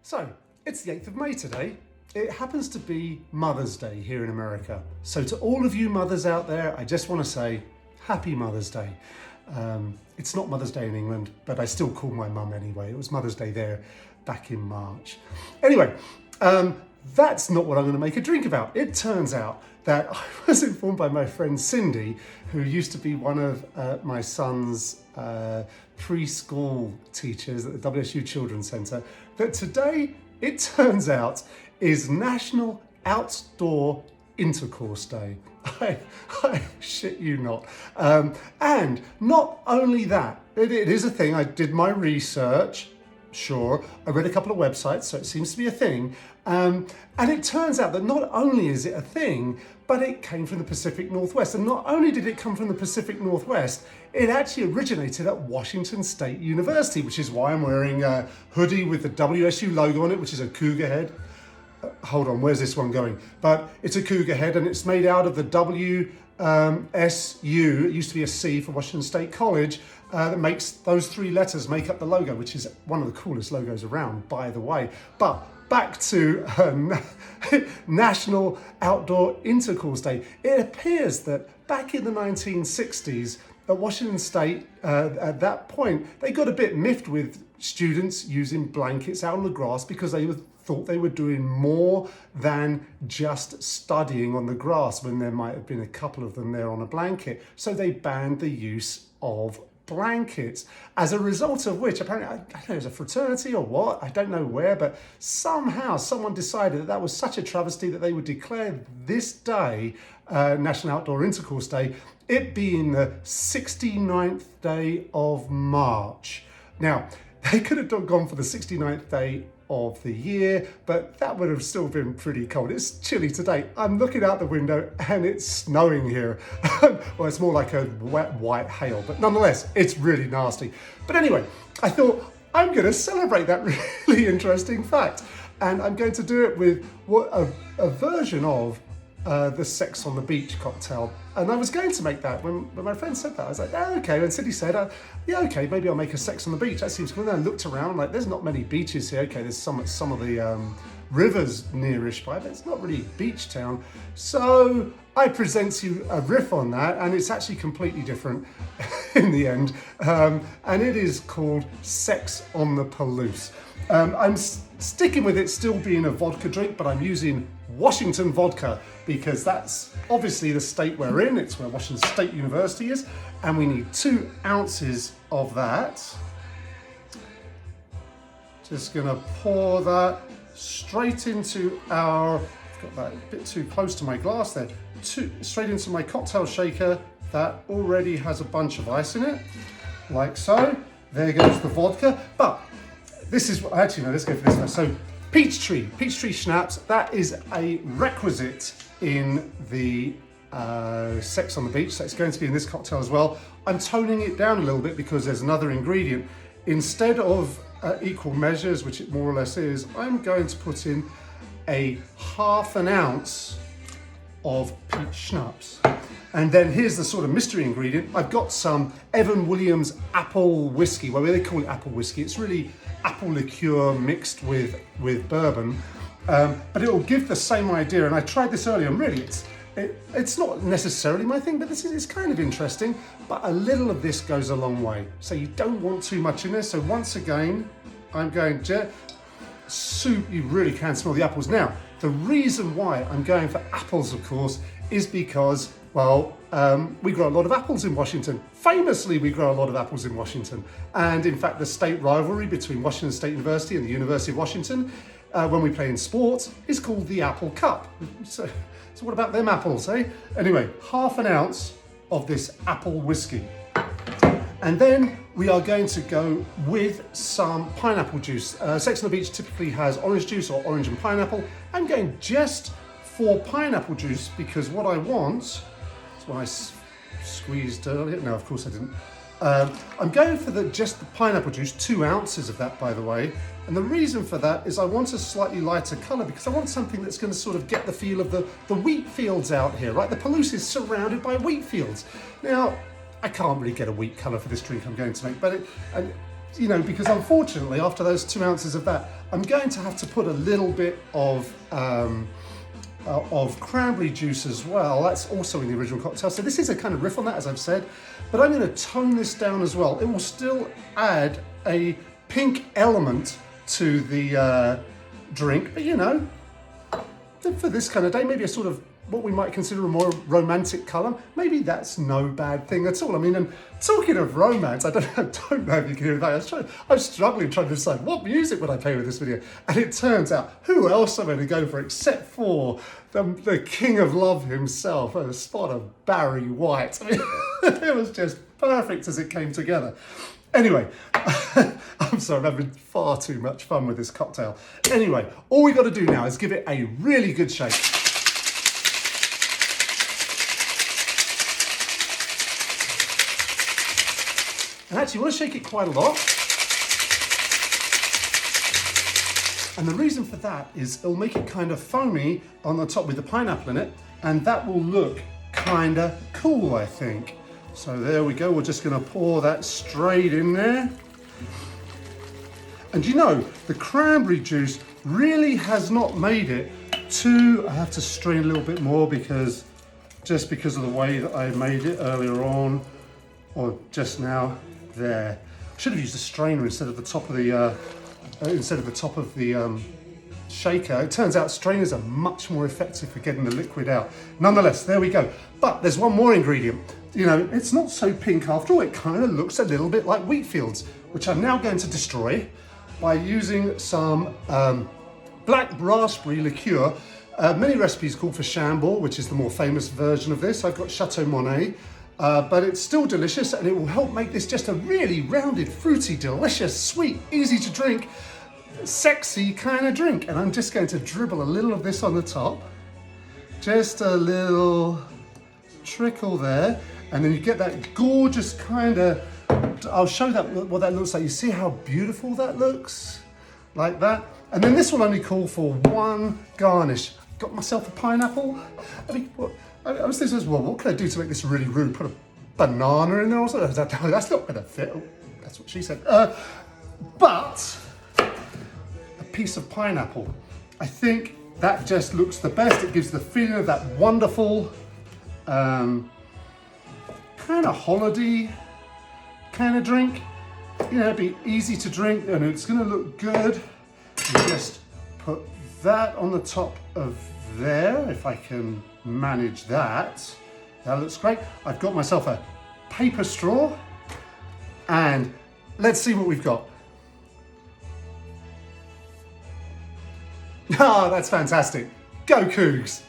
So, it's the 8th of May today. It happens to be Mother's Day here in America. So to all of you mothers out there, I just want to say Happy Mother's Day. It's not Mother's Day in England, but I still call my mum anyway. It was Mother's Day there back in March. Anyway, that's not what I'm going to make a drink about. It turns out that I was informed by my friend Cindy, who used to be one of my son's preschool teachers at the WSU Children's Centre, that today, it turns out, is National Outdoor Intercourse Day. I shit you not. And not only that, it is a thing. I did my research. Sure, I read a couple of websites, so it seems to be a thing. And it turns out that not only is it a thing, but it came from the Pacific Northwest. And not only did it come from the Pacific Northwest, it actually originated at Washington State University, which is why I'm wearing a hoodie with the WSU logo on it, which is a cougar head. Hold on, where's this one going? But it's a cougar head and it's made out of the WSU, it used to be a C for Washington State College, that makes those three letters make up the logo, which is one of the coolest logos around, by the way. But back to National Outdoor Intercourse Day. It appears that back in the 1960s, at Washington State, at that point, they got a bit miffed with students using blankets out on the grass because they thought they were doing more than just studying on the grass when there might have been a couple of them there on a blanket. So they banned the use of blankets, as a result of which, apparently, I don't know, it was a fraternity or what, I don't know where, but somehow someone decided that that was such a travesty that they would declare this day, National Outdoor Intercourse Day, it being the 69th day of March. Now, they could have gone for the 69th day of the year, but that would have still been pretty cold. It's chilly today. I'm looking out the window and it's snowing here. Well, it's more like a wet white hail, but nonetheless, it's really nasty. But anyway, I thought I'm going to celebrate that really interesting fact. And I'm going to do it with a version of the Sex on the Beach cocktail. And I was going to make that when my friend said that. I was like, oh, okay. And Cindy said, yeah, okay, maybe I'll make a Sex on the Beach. That seems cool. And then I looked around, like, there's not many beaches here. Okay, there's some of the rivers nearish by, but it's not really a beach town. So I present you a riff on that, and it's actually completely different in the end. And it is called Sex on the Palouse. I'm sticking with it still being a vodka drink, but I'm using Washington vodka because that's obviously the state we're in. It's where Washington State University is, and we need 2 ounces of that. Just gonna pour that straight into our, I've got that a bit too close to my glass there, straight into my cocktail shaker that already has a bunch of ice in it, like so. There goes the vodka, but this is, actually no, let's go for this first. So peach tree schnapps, that is a requisite in the Sex on the Beach, so it's going to be in this cocktail as well. I'm toning it down a little bit because there's another ingredient. Instead of equal measures, which it more or less is, I'm going to put in a ½ ounce of peach schnapps. And then here's the sort of mystery ingredient. I've got some Evan Williams apple whiskey. Well, they call it apple whiskey. It's really apple liqueur mixed with bourbon, but it will give the same idea. And I tried this earlier, and really it's not necessarily my thing, but it's kind of interesting. But a little of this goes a long way. So you don't want too much in there. So once again, I'm going to soup. You really can smell the apples. Now, the reason why I'm going for apples, of course, is because, well, we grow a lot of apples in Washington. Famously, we grow a lot of apples in Washington. And in fact, the state rivalry between Washington State University and the University of Washington, when we play in sports, is called the Apple Cup. So what about them apples, eh? Anyway, ½ ounce of this apple whiskey. And then we are going to go with some pineapple juice. Sex on the Beach typically has orange juice or orange and pineapple. I'm going just for pineapple juice because what I want, that's what I squeezed earlier. No, of course I didn't. I'm going for just the pineapple juice, 2 ounces of that, by the way. And the reason for that is I want a slightly lighter color because I want something that's going to sort of get the feel of the wheat fields out here, right? The Palouse is surrounded by wheat fields. Now, I can't really get a wheat color for this drink I'm going to make, but you know, because unfortunately after those 2 ounces of that, I'm going to have to put a little bit of cranberry juice as well. That's also in the original cocktail. So this is a kind of riff on that, as I've said, but I'm going to tone this down as well. It will still add a pink element to the drink, but you know, for this kind of day, maybe a sort of what we might consider a more romantic colour. Maybe that's no bad thing at all. I mean, and talking of romance, I don't know if you can hear that. I was struggling trying to decide what music would I play with this video, and it turns out who else I'm going to go for except for the king of love himself, a spot of Barry White. I mean, it was just perfect as it came together. Anyway, I'm sorry, I'm having far too much fun with this cocktail. Anyway, all we got to do now is give it a really good shake. And actually, you want to shake it quite a lot. And the reason for that is it'll make it kind of foamy on the top with the pineapple in it, and that will look kind of cool, I think. So there we go, we're just going to pour that straight in there. And you know, the cranberry juice really has not made it too, I have to strain a little bit more because of the way that I made it earlier on, or just now. There, I should have used a strainer instead of the top of the shaker. It turns out strainers are much more effective for getting the liquid out. Nonetheless, there we go. But there's one more ingredient. You know, it's not so pink after all. It kind of looks a little bit like wheat fields, which I'm now going to destroy by using some black raspberry liqueur. Many recipes call for Chambord, which is the more famous version of this. I've got Chateau Monet. But it's still delicious, and it will help make this just a really rounded, fruity, delicious, sweet, easy to drink, sexy kind of drink. And I'm just going to dribble a little of this on the top. Just a little trickle there. And then you get that gorgeous kind of, I'll show that what that looks like. You see how beautiful that looks? Like that. And then this will only call for one garnish. Got myself a pineapple. I mean, I was thinking as well, what can I do to make this really rude? Put a banana in there or something? That's not going to fit. Oh, that's what she said. But a piece of pineapple. I think that just looks the best. It gives the feeling of that wonderful kind of holiday kind of drink. You know, it'd be easy to drink and it's going to look good. You just put that on the top of there, if I can manage that. That looks great. I've got myself a paper straw, and let's see what we've got. Ah, that's fantastic. Go Cougs!